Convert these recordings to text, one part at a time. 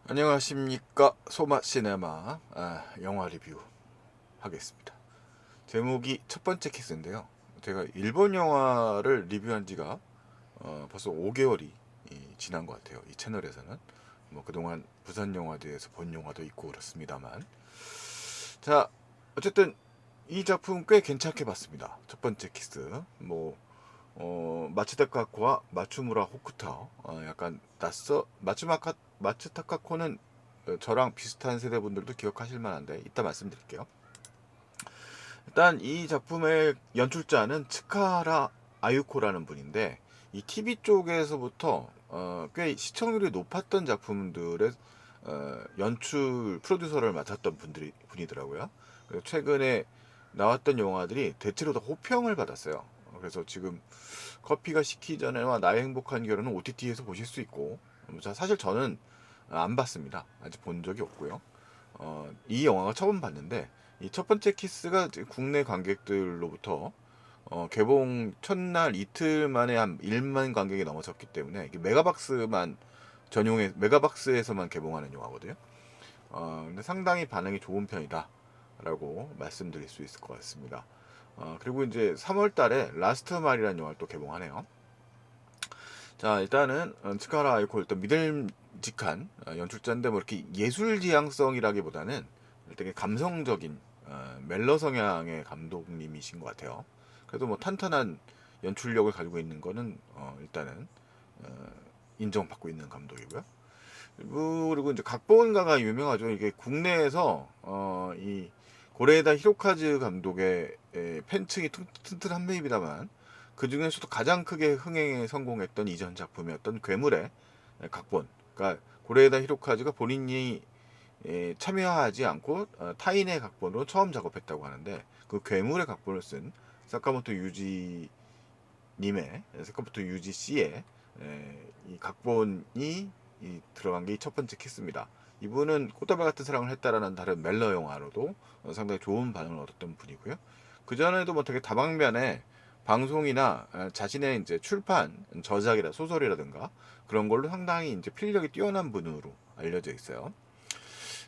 안녕하십니까. 소마시네마 영화 리뷰 하겠습니다. 제목이 첫 번째 키스인데요. 제가 일본 영화를 리뷰한 지가 벌써 5개월이 지난 것 같아요. 이 채널에서는 뭐 그동안 부산 영화제에서 본 영화도 있고 그렇습니다만, 자, 어쨌든 이 작품 꽤 괜찮게 봤습니다. 첫 번째 키스. 마츠다 카코와 마츠무라 호쿠타, 약간 마츠다 카코는 저랑 비슷한 세대 분들도 기억하실 만한데 이따 말씀드릴게요. 일단 이 작품의 연출자는 츠카라 아유코라는 분인데, 이 TV 쪽에서부터 꽤 시청률이 높았던 작품들의 연출 프로듀서를 맡았던 분이더라고요. 그래서 최근에 나왔던 영화들이 대체로 다 호평을 받았어요. 그래서 지금 커피가 식기 전에와 나의 행복한 결혼은 OTT에서 보실 수 있고, 사실 저는 안 봤습니다. 아직 본 적이 없고요. 이 영화가 처음 봤는데, 이 첫 번째 키스가 국내 관객들로부터 개봉 첫날 이틀 만에 한 1만 관객이 넘어섰기 때문에, 이게 메가박스에서만 개봉하는 영화거든요. 근데 상당히 반응이 좋은 편이다라고 말씀드릴 수 있을 것 같습니다. 그리고 이제 3월 달에 라스트 마일이라는 영화를 또 개봉하네요. 자, 일단은 츠카라 아이코 일단 믿음직한 연출자인데, 뭐 이렇게 예술 지향성이라기보다는 되게 감성적인 멜로 성향의 감독님이신 것 같아요. 그래도 뭐 탄탄한 연출력을 가지고 있는 거는 일단은 어, 인정받고 있는 감독이고요. 그리고 이제 각본가가 유명하죠. 이게 국내에서 이 고레에다 히로카즈 감독의 팬층이 튼튼한 편입니다만, 그 중에서도 가장 크게 흥행에 성공했던 이전 작품이었던 괴물의 각본. 그러니까 고레에다 히로카즈가 본인이 참여하지 않고 타인의 각본으로 처음 작업했다고 하는데, 그 괴물의 각본을 쓴 사카모토 유지 님의 사카모토 유지 씨의 이 각본이 들어간 게 이 첫 번째 키스입니다. 이분은 꽃다발 같은 사랑을 했다라는 다른 멜러 영화로도 상당히 좋은 반응을 얻었던 분이고요. 그 전에도 뭐 되게 다방면에 방송이나 자신의 이제 출판 저작이라 소설이라든가 그런 걸로 상당히 이제 필력이 뛰어난 분으로 알려져 있어요.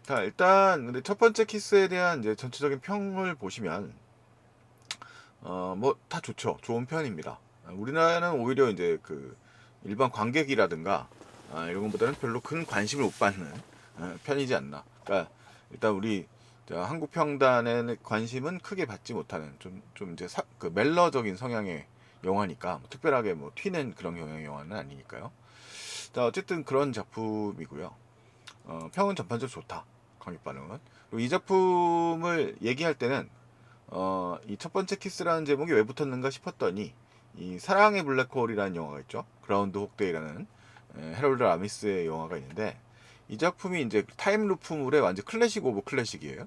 자, 일단 근데 첫 번째 키스에 대한 이제 전체적인 평을 보시면 뭐 다 좋죠. 좋은 편입니다. 우리나라는 오히려 이제 그 일반 관객이라든가 이런 것보다는 별로 큰 관심을 못 받는 편이지 않나. 그러니까 일단 우리 한국 평단의 관심은 크게 받지 못하는 좀 이제 그 멜러적인 성향의 영화니까, 뭐 특별하게 뭐 튀는 그런 경향의 영화는 아니니까요. 자, 어쨌든 그런 작품이고요. 평은 전반적으로 좋다. 관객 반응은. 그리고 이 작품을 얘기할 때는 이 첫 번째 키스라는 제목이 왜 붙었는가 싶었더니, 이 사랑의 블랙홀이라는 영화가 있죠. 그라운드 혹데이라는 헤럴드 라미스의 영화가 있는데, 이 작품이 이제 타임루프물의 완전 클래식 오브 클래식이에요.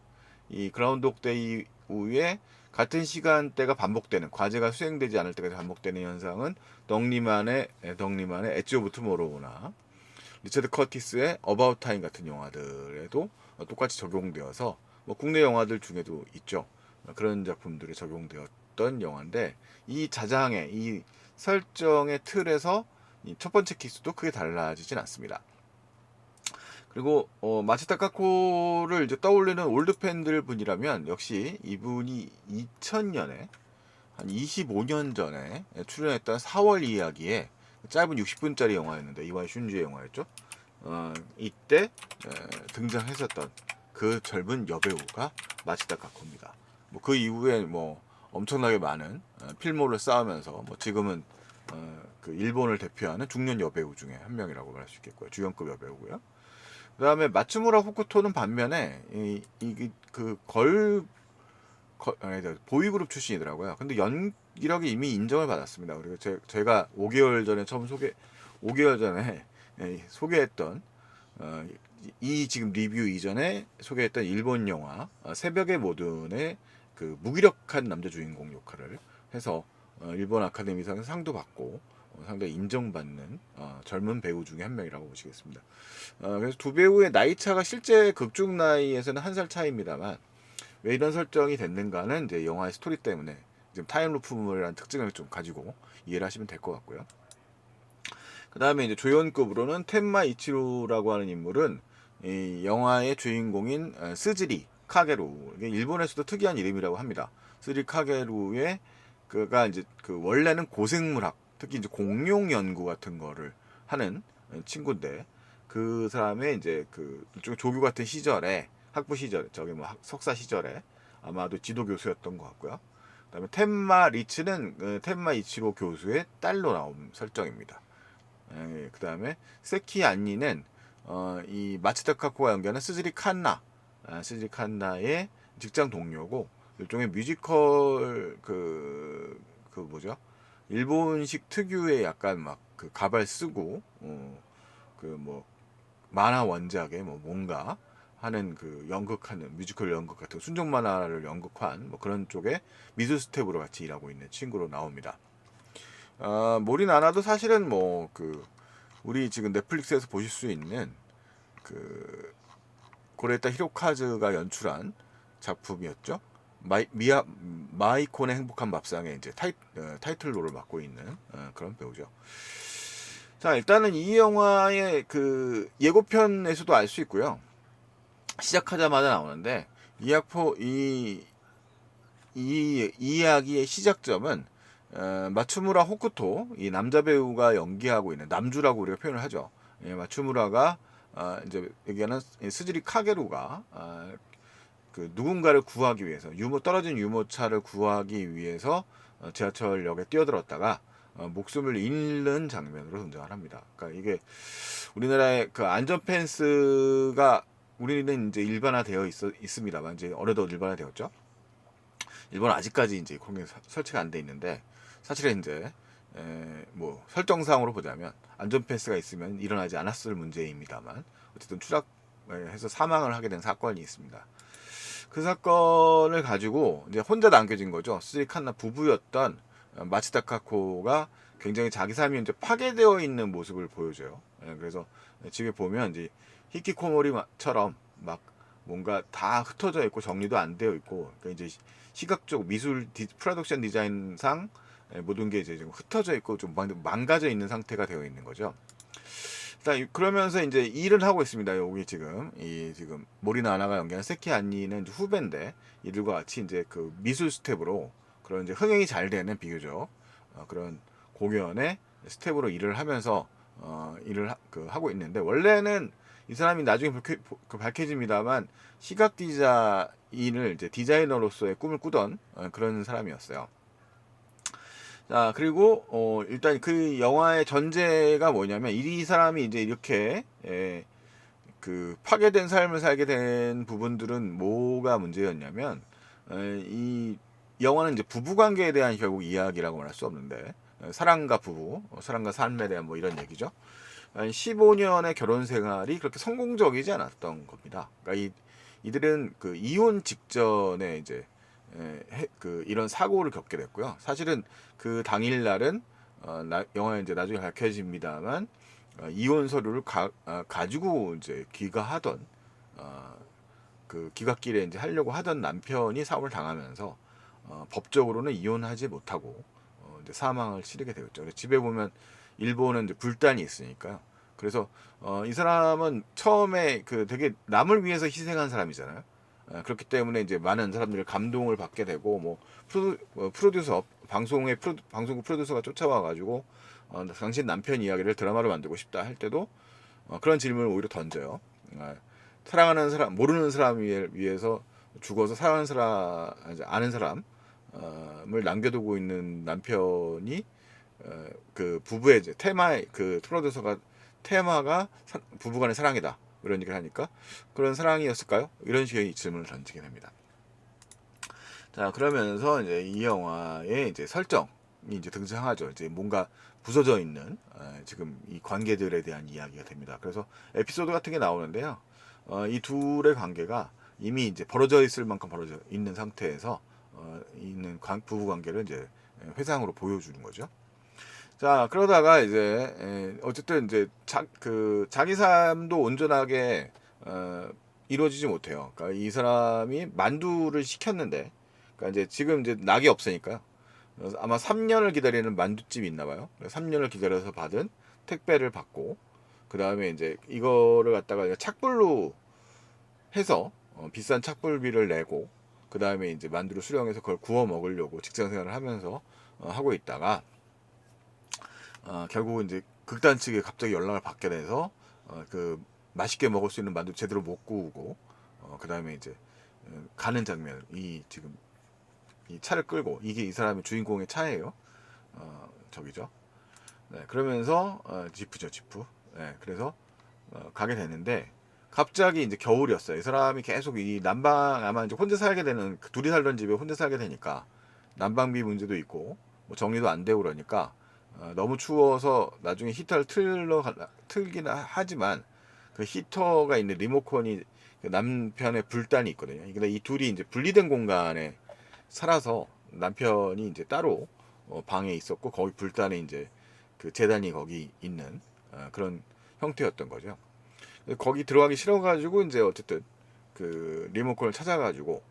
이 그라운드 혹데이 후에 같은 시간대가 반복되는, 과제가 수행되지 않을 때가 반복되는 현상은 덩리만의 엣지 오브 투모로우나 리처드 커티스의 어바웃 타임 같은 영화들에도 똑같이 적용되어서, 뭐 국내 영화들 중에도 있죠. 그런 작품들이 적용되었던 영화인데, 이 자장의 이 설정의 틀에서 이 첫 번째 키스도 크게 달라지진 않습니다. 그리고 마치타 카코를 이제 떠올리는 올드 팬들 분이라면 역시 이분이 2000년에 한 25년 전에 출연했던 4월 이야기에 짧은 60분짜리 영화였는데, 이완 슌지의 영화였죠. 이때 등장했었던 그 젊은 여배우가 마치다 가코입니다. 뭐 그 이후에 뭐 엄청나게 많은 필모를 쌓으면서, 뭐 지금은 그 일본을 대표하는 중년 여배우 중에 한 명이라고 말할 수 있겠고요. 주연급 여배우고요. 그다음에 마츠무라 호쿠토는 반면에 보이그룹 출신이더라고요. 근데 연기력이 이미 인정을 받았습니다. 그리고 제가 5개월 전에 소개했던 어, 이 지금 리뷰 이전에 소개했던 일본 영화 새벽의 모든의 그 무기력한 남자 주인공 역할을 해서 일본 아카데미상 상도 받고 상당히 인정받는 젊은 배우 중에 한 명이라고 보시겠습니다. 그래서 두 배우의 나이 차가 실제 극중 나이에서는 한 살 차이입니다만, 왜 이런 설정이 됐는가는 이제 영화의 스토리 때문에 지금 타임루프물이라는 특징을 좀 가지고 이해를 하시면 될 것 같고요. 그 다음에 이제 조연급으로는 텐마 이치로라고 하는 인물은 이 영화의 주인공인 스즈리 카게루, 이게 일본에서도 특이한 이름이라고 합니다. 스즈리 카게루의 그가 이제 그 원래는 고생물학, 특히 이제 공룡 연구 같은 거를 하는 친구인데, 그 사람의 이제 그 일종의 조교 같은 시절에, 학부 시절, 저기 뭐 석사 시절에 아마도 지도 교수였던 것 같고요. 그다음에 텐마 리츠는 텐마 이치로 교수의 딸로 나온 설정입니다. 그다음에 세키 안니는 이 마츠다 카코가 연기하는 스즈리 칸나, 스즈리 칸나의 직장 동료고, 일종의 뮤지컬 그 뭐죠? 일본식 특유의 약간 막 그 가발 쓰고 그 뭐 만화 원작의 뭐 뭔가 하는 그 연극하는 뮤지컬 연극 같은 순정 만화를 연극한 뭐 그런 쪽에 미술 스텝으로 같이 일하고 있는 친구로 나옵니다. 모린 아나도 사실은 뭐 그 우리 지금 넷플릭스에서 보실 수 있는 그 고레타 히로카즈가 연출한 작품이었죠. 마이콘의 행복한 밥상에 이제 타이틀로를 맡고 있는 그런 배우죠. 자, 일단은 이 영화의 그 예고편에서도 알 수 있고요. 시작하자마자 나오는데 이 이야기의 시작점은 마츠무라 호쿠토, 이 남자 배우가 연기하고 있는 남주라고 우리가 표현을 하죠. 마츠무라가 이제 얘기하는 스즈리 카게루가 그 누군가를 구하기 위해서 떨어진 유모차를 구하기 위해서 지하철역에 뛰어들었다가 목숨을 잃는 장면으로 등장을 합니다. 그러니까 이게 우리나라의 그 안전 펜스가 우리는 이제 일반화되어 있습니다만, 이제 어느덧 일반화되었죠. 일본은 아직까지 이제 그런 게 설치가 안 돼 있는데, 사실은 이제 뭐 설정상으로 보자면 안전 펜스가 있으면 일어나지 않았을 문제입니다만, 어쨌든 추락해서 사망을 하게 된 사건이 있습니다. 그 사건을 가지고 이제 혼자 남겨진 거죠. 스즈리 칸나 부부였던 마츠다 카코가 굉장히 자기 삶이 이제 파괴되어 있는 모습을 보여줘요. 그래서 집에 보면 이제 히키코모리처럼 막 뭔가 다 흩어져 있고 정리도 안 되어 있고, 그러니까 이제 시각적 프로덕션 디자인상 모든 게 이제 좀 흩어져 있고 좀 망가져 있는 상태가 되어 있는 거죠. 자, 그러면서 이제 일을 하고 있습니다. 여기 지금 모리나 아나가 연기한 세키 안니는 후배인데, 이들과 같이 이제 그 미술 스텝으로 그런 이제 흥행이 잘 되는 비교적 그런 공연의 스텝으로 일을 하면서 하고 있는데, 원래는 이 사람이 나중에 밝혀집니다만 시각 디자인을 이제 디자이너로서의 꿈을 꾸던 그런 사람이었어요. 자, 그리고 일단 그 영화의 전제가 뭐냐면, 이 사람이 이제 이렇게 그 파괴된 삶을 살게 된 부분들은 뭐가 문제였냐면, 이 영화는 이제 부부 관계에 대한 결국 이야기라고 말할 수 없는데, 사랑과 부부, 사랑과 삶에 대한 뭐 이런 얘기죠. 15년의 결혼 생활이 그렇게 성공적이지 않았던 겁니다. 그러니까 이들은 그 이혼 직전에 이제 그 이런 사고를 겪게 됐고요. 사실은 그 당일 날은 영화에 이제 나중에 밝혀집니다만, 이혼 서류를 가지고 이제 귀가하던 그 귀갓길에 이제 하려고 하던 남편이 사고를 당하면서 법적으로는 이혼하지 못하고 이제 사망을 치르게 되었죠. 그래서 집에 보면 일본은 이제 불단이 있으니까요. 그래서 이 사람은 처음에 그 되게 남을 위해서 희생한 사람이잖아요. 그렇기 때문에 이제 많은 사람들이 감동을 받게 되고, 뭐 프로듀서 방송국 프로듀서가 쫓아와 가지고 당신 남편 이야기를 드라마로 만들고 싶다 할 때도 그런 질문을 오히려 던져요. 사랑하는 사람, 모르는 사람 위해서 죽어서 사랑하는 사람, 아는 사람을 남겨두고 있는 남편이 그 부부의 이제 테마의 그 프로듀서가 테마가 부부간의 사랑이다, 이런 얘기를 하니까 그런 사랑이었을까요? 이런 식의 질문을 던지게 됩니다. 자, 그러면서 이제 이 영화의 이제 설정이 이제 등장하죠. 이제 뭔가 부서져 있는 지금 이 관계들에 대한 이야기가 됩니다. 그래서 에피소드 같은 게 나오는데요. 이 둘의 관계가 이미 이제 벌어져 있을 만큼 벌어져 있는 상태에서 있는 부부 관계를 이제 회상으로 보여주는 거죠. 자, 그러다가 이제 어쨌든 이제 자기 삶도 온전하게 이루어지지 못해요. 그러니까 이 사람이 만두를 시켰는데, 그러니까 이제 지금 이제 낙이 없으니까요. 그래서 아마 3년을 기다리는 만두집이 있나 봐요. 3년을 기다려서 받은 택배를 받고, 그 다음에 이제 이거를 갖다가 착불로 해서 비싼 착불비를 내고 그 다음에 이제 만두를 수령해서 그걸 구워 먹으려고 직장 생활을 하면서 하고 있다가 결국 이제 극단 측에 갑자기 연락을 받게 돼서 그 맛있게 먹을 수 있는 만두 제대로 못 구우고 그 다음에 이제 가는 장면, 이 지금 이 차를 끌고, 이게 이 사람의 주인공의 차예요. 저기죠. 네, 그러면서 지프죠, 지프. 네, 그래서 가게 되는데 갑자기 이제 겨울이었어요. 이 사람이 계속 이 난방, 아마 이제 혼자 살게 되는, 둘이 살던 집에 혼자 살게 되니까 난방비 문제도 있고 뭐 정리도 안 되고 그러니까 너무 추워서 나중에 히터를 틀긴 하지만 그 히터가 있는 리모컨이 그 남편의 불단이 있거든요. 근데 이 둘이 이제 분리된 공간에 살아서 남편이 이제 따로 방에 있었고 거기 불단에 이제 그 재단이 거기 있는 그런 형태였던 거죠. 거기 들어가기 싫어가지고 이제 어쨌든 그 리모컨을 찾아가지고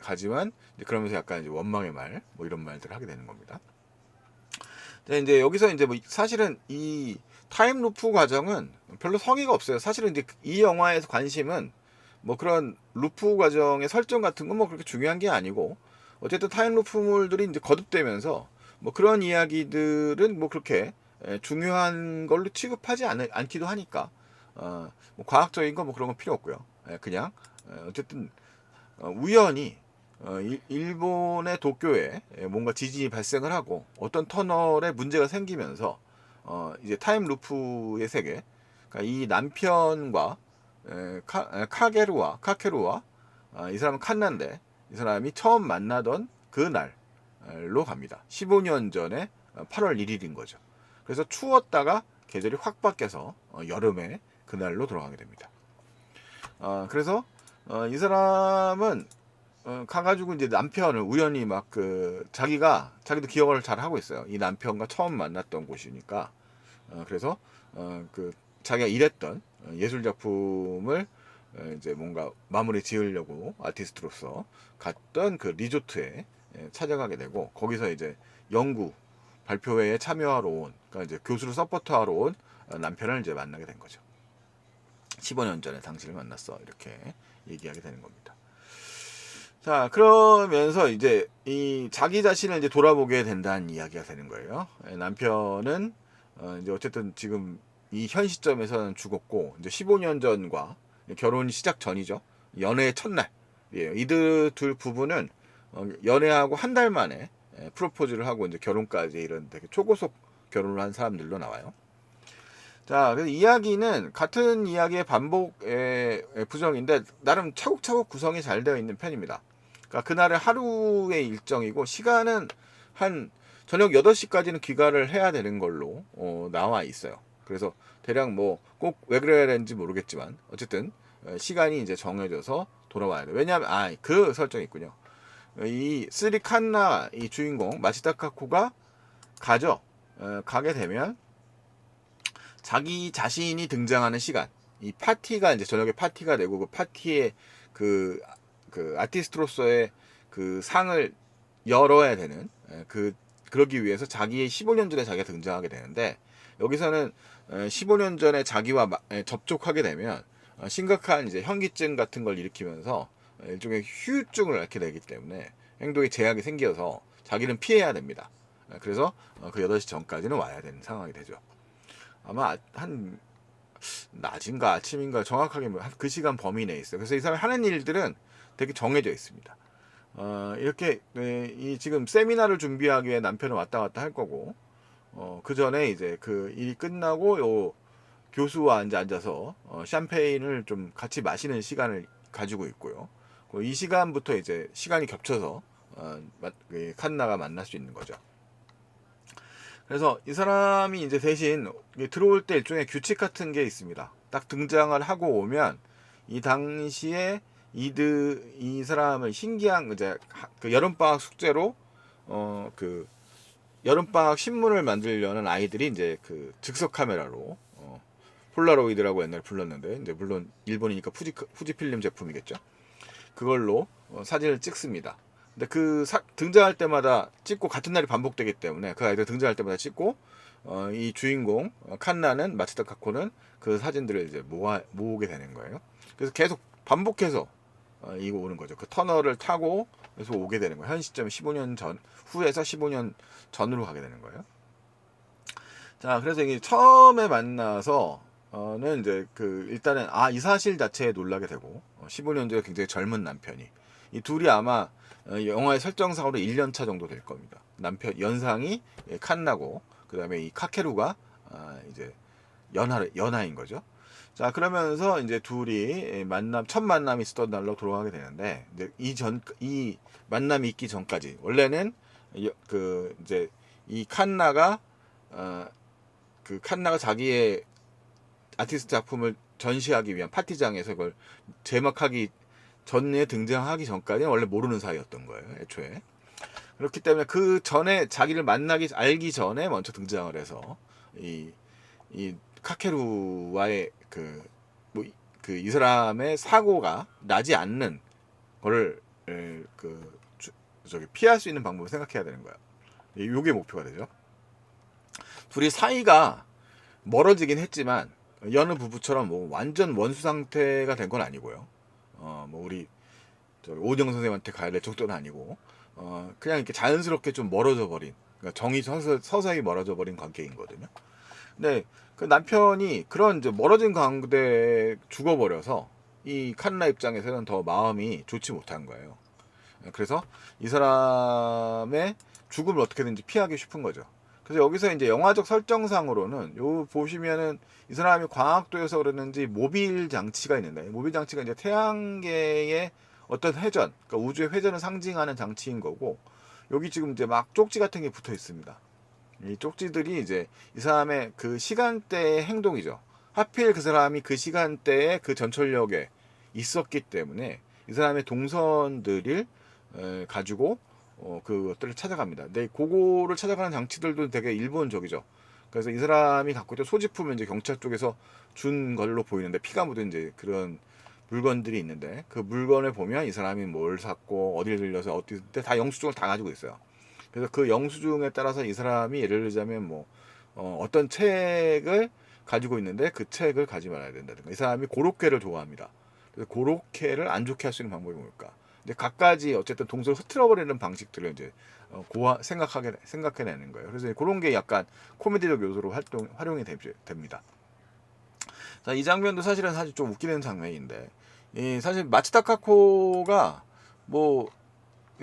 가지만 이제 그러면서 약간 이제 원망의 말 뭐 이런 말들을 하게 되는 겁니다. 이제 여기서 이제 뭐 사실은 이 타임루프 과정은 별로 성의가 없어요. 사실은 이제 이 영화에서 관심은 뭐 그런 루프 과정의 설정 같은 건 뭐 그렇게 중요한 게 아니고 어쨌든 타임루프물들이 이제 거듭되면서 뭐 그런 이야기들은 뭐 그렇게 중요한 걸로 취급하지 않기도 하니까 뭐 과학적인 거 뭐 그런 건 필요 없고요. 그냥 어쨌든 우연히 일본의 도쿄에 뭔가 지진이 발생을 하고 어떤 터널에 문제가 생기면서 이제 타임 루프의 세계, 그러니까 이 남편과 카케루와 이 사람은 칸나인데 이 사람이 처음 만나던 그 날로 갑니다. 15년 전에 8월 1일인 거죠. 그래서 추웠다가 계절이 확 바뀌어서 여름에 그날로 돌아가게 됩니다. 그래서 이 사람은 가가지고 이제 남편을 우연히 막 자기도 기억을 잘 하고 있어요. 이 남편과 처음 만났던 곳이니까. 그래서 그 자기가 일했던 예술 작품을 이제 뭔가 마무리 지으려고 아티스트로서 갔던 그 리조트에 찾아가게 되고 거기서 이제 연구 발표회에 참여하러 온, 그러니까 이제 교수를 서포트하러 온 남편을 이제 만나게 된 거죠. 15년 전에 당신을 만났어, 이렇게 얘기하게 되는 겁니다. 자, 그러면서 이제 이 자기 자신을 이제 돌아보게 된다는 이야기가 되는 거예요. 남편은 이제 어쨌든 지금 이 현 시점에서는 죽었고 이제 15년 전과 결혼 시작 전이죠. 연애의 첫날. 예, 이들 둘 부부는 연애하고 한 달 만에 프로포즈를 하고 이제 결혼까지 이런 되게 초고속 결혼을 한 사람들로 나와요. 자, 그래서 이야기는 같은 이야기의 반복의 부정인데 나름 차곡차곡 구성이 잘 되어 있는 편입니다. 그러니까 그날의 하루의 일정이고 시간은 한 저녁 8시까지는 귀가를 해야 되는 걸로 나와 있어요. 그래서 대략 뭐 꼭 왜 그래야 되는지 모르겠지만 어쨌든 시간이 이제 정해져서 돌아와야 돼요. 왜냐하면 그 설정이 있군요. 이 쓰리 칸나 이 주인공 마치다 카쿠가 가죠. 가게 되면 자기 자신이 등장하는 시간, 이 파티가 이제 저녁에 파티가 되고 그 파티에 그, 그 아티스트로서의 그 상을 열어야 되는 그러기 위해서 자기의 15년 전에 자기가 등장하게 되는데 여기서는 15년 전에 자기와 접촉하게 되면 심각한 이제 현기증 같은 걸 일으키면서 일종의 후유증을 앓게 되기 때문에 행동에 제약이 생겨서 자기는 피해야 됩니다. 그래서 그 8시 전까지는 와야 되는 상황이 되죠. 아마 한 낮인가 아침인가 정확하게 그 시간 범위 내에 있어요. 그래서 이 사람이 하는 일들은 되게 정해져 있습니다. 이렇게 이 지금 세미나를 준비하기 위해 남편은 왔다 갔다 할 거고 그 전에 이제 그 일이 끝나고 요 교수와 앉아서 샴페인을 좀 같이 마시는 시간을 가지고 있고요. 이 시간부터 이제 시간이 겹쳐서 칸나가 만날 수 있는 거죠. 그래서 이 사람이 이제 대신 들어올 때 일종의 규칙 같은 게 있습니다. 딱 등장을 하고 오면 이 당시에 이 사람을 신기한 이제 그 여름방학 숙제로 그 여름방학 신문을 만들려는 아이들이 이제 그 즉석 카메라로 폴라로이드라고 옛날에 불렀는데 이제 물론 일본이니까 후지필름 제품이겠죠. 그걸로 사진을 찍습니다. 근데 등장할 때마다 찍고 같은 날이 반복되기 때문에 그 아이들 등장할 때마다 찍고 이 주인공 칸나는 마츠다 카코는 그 사진들을 이제 모으게 되는 거예요. 그래서 계속 반복해서 이거 오는 거죠. 그 터널을 타고 그래서 오게 되는 거예요. 현 시점 15년 전 후에서 15년 전으로 가게 되는 거예요. 자, 그래서 이게 처음에 만나서는 이제 그 일단은 이 사실 자체에 놀라게 되고 15년 전에 굉장히 젊은 남편이 이 둘이 아마 영화의 설정상으로 1년 차 정도 될 겁니다. 남편 연상이 칸나고 그다음에 이 카케루가 이제 연하인 거죠. 자, 그러면서 이제 둘이 첫 만남이 있었던 날로 돌아가게 되는데, 이제 이 만남이 있기 전까지, 원래는, 이제, 이 칸나가 자기의 아티스트 작품을 전시하기 위한 파티장에서 그걸 제막하기 전에 등장하기 전까지는 원래 모르는 사이였던 거예요, 애초에. 그렇기 때문에 그 전에 자기를 알기 전에 먼저 등장을 해서, 이 카케루와의 이 사람의 사고가 나지 않는 거를 피할 수 있는 방법을 생각해야 되는 거야. 이게 목표가 되죠. 둘이 사이가 멀어지긴 했지만 여느 부부처럼 뭐 완전 원수 상태가 된 건 아니고요. 뭐 우리 오정 선생님한테 가야 될 정도는 아니고 그냥 이렇게 자연스럽게 좀 멀어져 버린, 그러니까 정이 서서히 멀어져 버린 관계인거든요. 근데 그 남편이 그런 이제 멀어진 관계에 죽어버려서 이 칸나 입장에서는 더 마음이 좋지 못한 거예요. 그래서 이 사람의 죽음을 어떻게든지 피하기 싶은 거죠. 그래서 여기서 이제 영화적 설정상으로는 요 보시면은 이 사람이 광학도여서 그러는지 모빌 장치가 있는데, 모빌 장치가 이제 태양계의 어떤 회전, 그러니까 우주의 회전을 상징하는 장치인 거고, 여기 지금 이제 막 쪽지 같은 게 붙어 있습니다. 이 쪽지들이 이제 이 사람의 그 시간대의 행동이죠. 하필 그 사람이 그 시간대에 그 전철역에 있었기 때문에 이 사람의 동선들을 가지고 그것들을 찾아갑니다. 근데 그거를 찾아가는 장치들도 되게 일본적이죠. 그래서 이 사람이 갖고 있던 소지품을 이제 경찰 쪽에서 준 걸로 보이는데, 피가 묻은 이제 그런 물건들이 있는데, 그 물건을 보면 이 사람이 뭘 샀고 어디를 들려서 어디 다 영수증을 다 가지고 있어요. 그래서 그 영수증에 따라서 이 사람이 예를 들자면 뭐 어떤 책을 가지고 있는데 그 책을 가지 말아야 된다든가, 이 사람이 고로케를 좋아합니다. 그래서 고로케를 안 좋게 할 수 있는 방법이 뭘까? 이제 각가지 어쨌든 동서를 흐트러버리는 방식들을 이제 생각해내는 거예요. 그래서 그런 게 약간 코미디적 요소로 활용이 됩니다. 자, 이 장면도 사실 좀 웃기는 장면인데, 사실 마츠다 카코가 뭐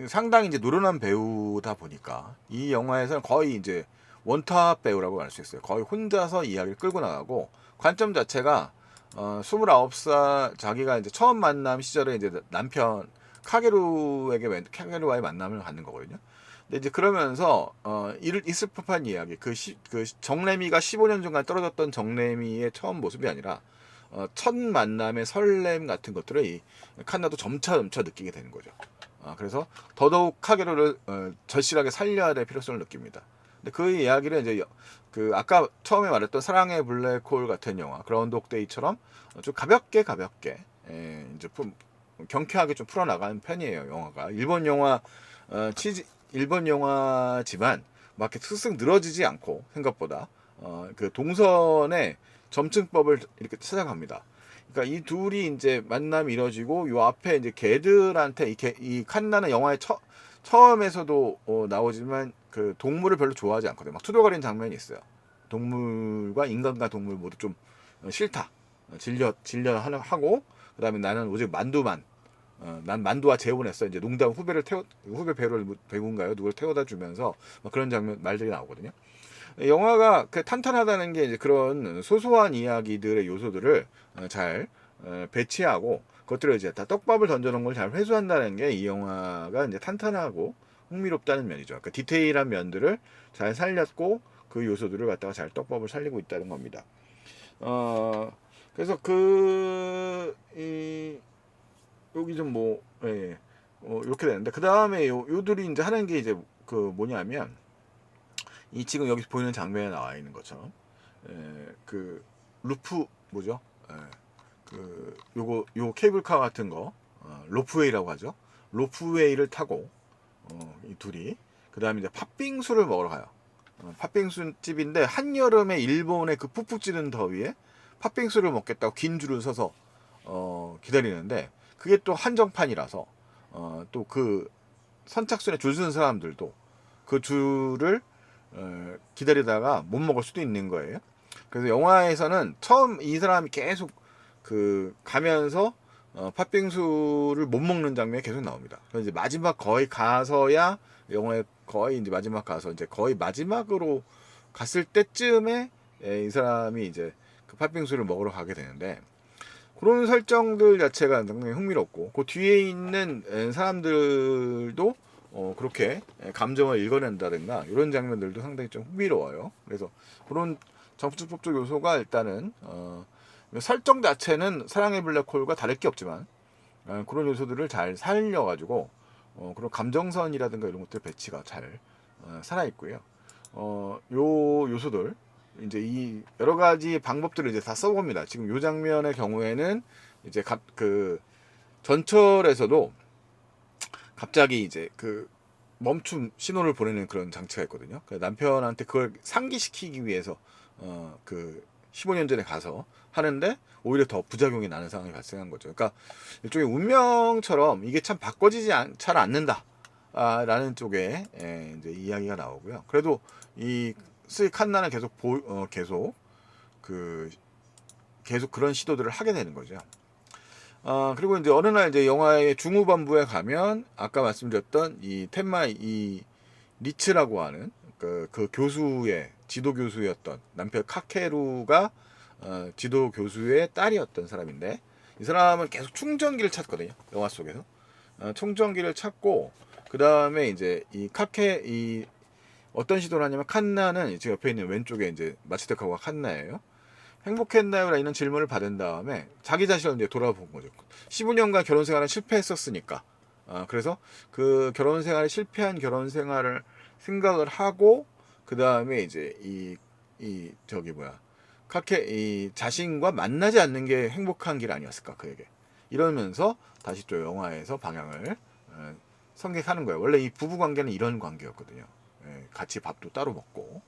상당히 이제 노련한 배우다 보니까 이 영화에서는 거의 이제 원탑 배우라고 할 수 있어요. 거의 혼자서 이야기를 끌고 나가고, 관점 자체가 29살 자기가 이제 처음 만남 시절에 이제 남편 카게루와의 만남을 갖는 거거든요. 근데 이제 그러면서 있을 법한 이야기, 그 정래미가 15년 전간 떨어졌던 정래미의 처음 모습이 아니라 첫 만남의 설렘 같은 것들을 이 칸나도 점차 느끼게 되는 거죠. 그래서 더더욱 카게로를 절실하게 살려야 될 필요성을 느낍니다. 근데 그 이야기를 이제 그 아까 처음에 말했던 사랑의 블랙홀 같은 영화 그라운드 데이처럼 좀 가볍게 이제 경쾌하게 좀 풀어나가는 편이에요. 영화가 일본 영화지만 막 이렇게 슥슥 늘어지지 않고 생각보다 그 동선의 점층법을 이렇게 찾아갑니다. 그러니까 이 둘이 이제 만남이 이뤄지고 요 앞에 이제 개들한테 이 칸나는 영화의 처음에서도 나오지만 그 동물을 별로 좋아하지 않거든요. 막 투덜거리는 장면이 있어요. 동물과 인간과 동물 모두 좀 싫다. 질려 하고, 그다음에 나는 오직 만두만 난 만두와 재혼했어. 이제 농담 후배 배우인가요? 누굴 태워다 주면서 그런 말들이 나오거든요. 영화가 탄탄하다는 게 이제 그런 소소한 이야기들의 요소들을 잘 배치하고 그것들을 이제 다 떡밥을 던져놓은 걸 잘 회수한다는 게 이 영화가 이제 탄탄하고 흥미롭다는 면이죠. 그 디테일한 면들을 잘 살렸고 그 요소들을 갖다가 잘 떡밥을 살리고 있다는 겁니다. 그래서 여기 좀 뭐, 예, 이렇게 되는데, 그 다음에 요들이 이제 하는 게 이제 그 뭐냐면, 이 지금 여기 보이는 장면에 나와 있는 것처럼, 그 루프 뭐죠? 요 케이블카 같은 거, 로프웨이라고 하죠. 로프웨이를 타고 이 둘이 그 다음에 이제 팥빙수를 먹으러 가요. 팥빙수 집인데 한여름에 일본의 그 푹푹 찌는 더위에 팥빙수를 먹겠다고 긴 줄을 서서 기다리는데 그게 또 한정판이라서 또 그 선착순에 줄 서는 사람들도 그 줄을 기다리다가 못 먹을 수도 있는 거예요. 그래서 영화에서는 처음 이 사람이 계속 그 가면서 팥빙수를 못 먹는 장면이 계속 나옵니다. 그래서 이제 마지막 거의 가서야 영화에 거의 이제 마지막 가서 이제 거의 마지막으로 갔을 때쯤에 이 사람이 이제 그 팥빙수를 먹으러 가게 되는데 그런 설정들 자체가 상당히 흥미롭고 그 뒤에 있는 사람들도 그렇게 감정을 읽어낸다든가 이런 장면들도 상당히 좀 흥미로워요. 그래서 그런 정치법적 요소가 일단은 설정 자체는 사랑의 블랙홀과 다를 게 없지만 그런 요소들을 잘 살려가지고 그런 감정선이라든가 이런 것들 배치가 잘 살아있고요. 요 요소들 이제 이 여러 가지 방법들을 이제 다 써봅니다. 지금 요 장면의 경우에는 이제 그 전철에서도 갑자기 이제 그 멈춤 신호를 보내는 그런 장치가 있거든요. 남편한테 그걸 상기시키기 위해서 그 15년 전에 가서 하는데 오히려 더 부작용이 나는 상황이 발생한 거죠. 그러니까 일종의 운명처럼 이게 참 바꿔지지 잘 않는다. 라는 쪽에 이제 이야기가 나오고요. 그래도 이 스이 칸나는 계속 그 계속 그런 시도들을 하게 되는 거죠. 그리고 이제 어느 날 이제 영화의 중후반부에 가면 아까 말씀드렸던 이 텐마 이 리츠라고 하는 그 교수의 지도 교수였던 남편 카케루가 지도 교수의 딸이었던 사람인데 이 사람은 계속 충전기를 찾거든요. 영화 속에서 충전기를 찾고 그 다음에 이제 이 어떤 시도를 하냐면 칸나는 지금 옆에 있는 왼쪽에 이제 마츠테카와 칸나예요. 행복했나요? 라는 질문을 받은 다음에 자기 자신을 이제 돌아본 거죠. 15년간 결혼 생활은 실패했었으니까. 그래서 그 결혼 생활에 실패한 결혼 생활을 생각을 하고 그 다음에 이제 저기 뭐야 이 자신과 만나지 않는 게 행복한 길 아니었을까 그에게 이러면서 다시 또 영화에서 방향을 선택하는 거예요. 원래 이 부부 관계는 이런 관계였거든요. 같이 밥도 따로 먹고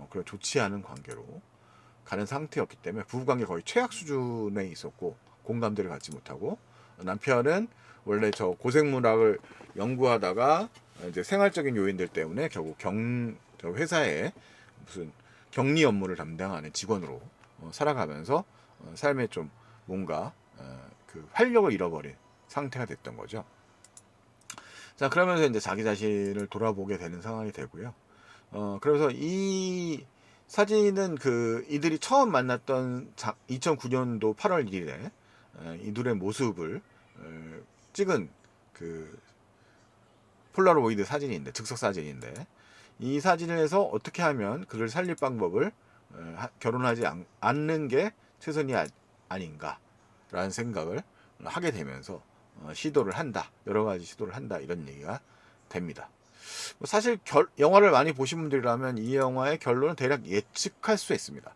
그런 좋지 않은 관계로 가는 상태였기 때문에 부부관계 거의 최악 수준에 있었고 공감대를 갖지 못하고 남편은 원래 저 고생문학을 연구하다가 이제 생활적인 요인들 때문에 결국 저 회사에 무슨 격리 업무를 담당하는 직원으로 살아가면서 삶에 좀 뭔가 그 활력을 잃어버린 상태가 됐던 거죠. 자 그러면서 이제 자기 자신을 돌아보게 되는 상황이 되고요. 그래서 이 사진은 그 이들이 처음 만났던 2009년도 8월 1일에 이들의 모습을 찍은 그 폴라로이드 사진인데 즉석 사진인데 이 사진에서 어떻게 하면 그를 살릴 방법을 결혼하지 않는 게 최선이 아닌가라는 생각을 하게 되면서 시도를 한다 여러 가지 시도를 한다 이런 얘기가 됩니다. 사실 영화를 많이 보신 분들이라면 이 영화의 결론은 대략 예측할 수 있습니다.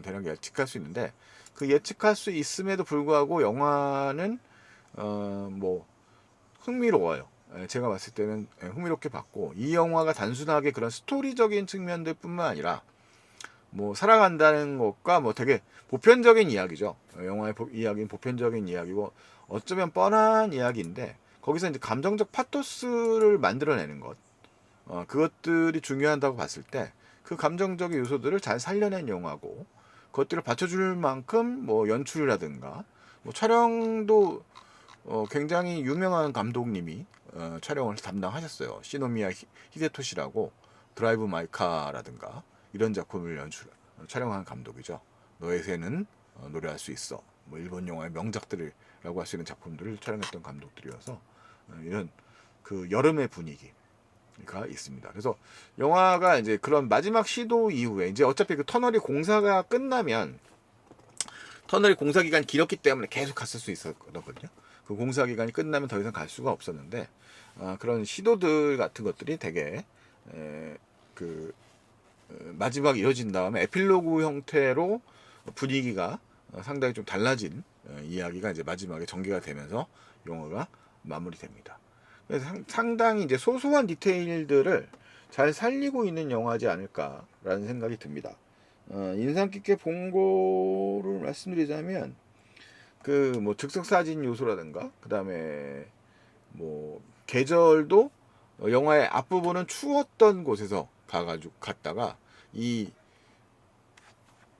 대략 예측할 수 있는데 그 예측할 수 있음에도 불구하고 영화는 뭐 흥미로워요. 제가 봤을 때는 흥미롭게 봤고 이 영화가 단순하게 그런 스토리적인 측면들뿐만 아니라 뭐 살아간다는 것과 뭐 되게 보편적인 이야기죠. 영화의 이야기는 보편적인 이야기고 어쩌면 뻔한 이야기인데 거기서 이제 감정적 파토스를 만들어내는 것 그것들이 중요하다고 봤을 때 그 감정적인 요소들을 잘 살려낸 영화고 그것들을 받쳐줄 만큼 뭐 연출이라든가 뭐 촬영도 굉장히 유명한 감독님이 촬영을 담당하셨어요. 시노미야 히데토시라고 드라이브 마이 카라든가 이런 작품을 촬영한 감독이죠. 너의 새는 노래할 수 있어. 뭐 일본 영화의 명작들이라고 할 수 있는 작품들을 촬영했던 감독들이어서 이런 그 여름의 분위기가 있습니다. 그래서 영화가 이제 그런 마지막 시도 이후에 이제 어차피 그 터널이 공사가 끝나면 터널이 공사 기간이 길었기 때문에 계속 갔을 수 있었거든요. 그 공사 기간이 끝나면 더 이상 갈 수가 없었는데 그런 시도들 같은 것들이 되게 그 마지막 이어진 다음에 에필로그 형태로 분위기가 상당히 좀 달라진 이야기가 이제 마지막에 전개가 되면서 영화가 마무리됩니다. 그래서 상당히 이제 소소한 디테일들을 잘 살리고 있는 영화지 않을까라는 생각이 듭니다. 인상 깊게 본 거를 말씀드리자면 그 뭐 즉석 사진 요소라든가 그다음에 뭐 계절도 영화의 앞부분은 추웠던 곳에서 가가지고 갔다가 이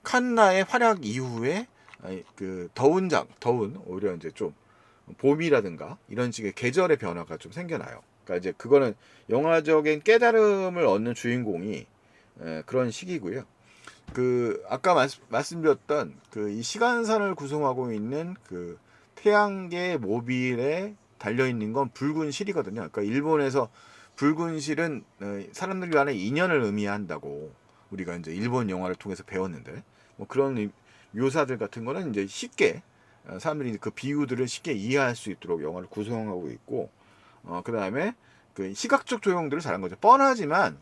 칸나의 활약 이후에 그 더운 오히려 이제 좀 봄이라든가 이런 식의 계절의 변화가 좀 생겨나요. 그러니까 이제 그거는 영화적인 깨달음을 얻는 주인공이 그런 시기고요. 그 아까 말씀드렸던 그 이 시간선을 구성하고 있는 그 태양계 모빌에 달려 있는 건 붉은 실이거든요. 그러니까 일본에서 붉은 실은 사람들 간의 인연을 의미한다고 우리가 이제 일본 영화를 통해서 배웠는데 뭐 그런 묘사들 같은 거는 이제 쉽게 사람들이 그 비유들을 쉽게 이해할 수 있도록 영화를 구성하고 있고 그다음에 그 시각적 조형들을 잘한 거죠. 뻔하지만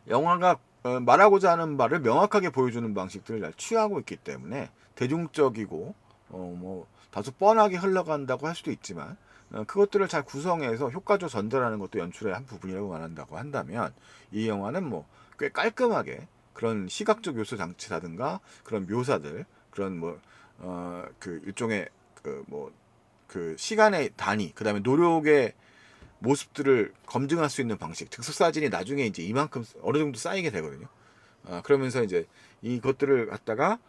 영화가 말하고자 하는 바를 명확하게 보여주는 방식들을 잘 취하고 있기 때문에 대중적이고 뭐 다소 뻔하게 흘러간다고 할 수도 있지만 그것들을 잘 구성해서 효과적으로 전달하는 것도 연출의 한 부분이라고 말한다고 한다면 이 영화는 뭐 꽤 깔끔하게 그런 시각적 요소 장치라든가 그런 묘사들 그런 뭐 그 일종의 그 뭐 그 시간의 단위 그다음에 노력의 모습들을 검증할 수 있는 방식 즉석 사진이 나중에 이제 이만큼 어느 정도 쌓이게 되거든요. 그러면서 이제 이것들을 갖다가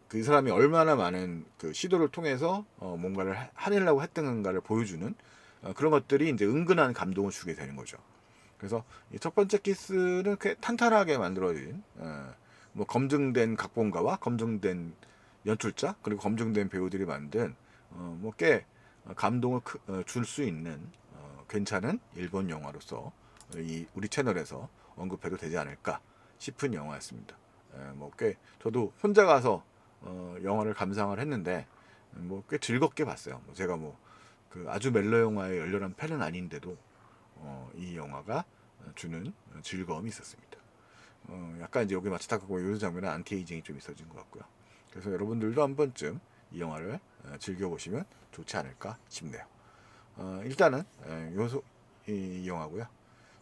그 사람이 얼마나 많은 그 시도를 통해서 뭔가를 해내려고 했던가를 보여주는 그런 것들이 이제 은근한 감동을 주게 되는 거죠. 그래서 이 첫 번째 키스는 꽤 탄탄하게 만들어진 뭐 검증된 각본가와 검증된 연출자 그리고 검증된 배우들이 만든 뭐 꽤 감동을 줄 수 있는 괜찮은 일본 영화로서 이 우리 채널에서 언급해도 되지 않을까 싶은 영화였습니다. 뭐 꽤 저도 혼자 가서 영화를 감상을 했는데 뭐 꽤 즐겁게 봤어요. 뭐 제가 뭐 그 아주 멜로 영화의 열렬한 팬은 아닌데도 이 영화가 주는 즐거움이 있었습니다. 약간 이제 여기 마치타카고 요 장면은 안티에이징이 좀 있어진 것 같고요. 그래서 여러분들도 한 번쯤 이 영화를 즐겨보시면 좋지 않을까 싶네요. 일단은 이 영화고요.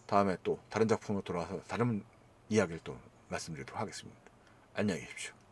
다음에 또 다른 작품으로 돌아와서 다른 이야기를 또 말씀드리도록 하겠습니다. 안녕히 계십시오.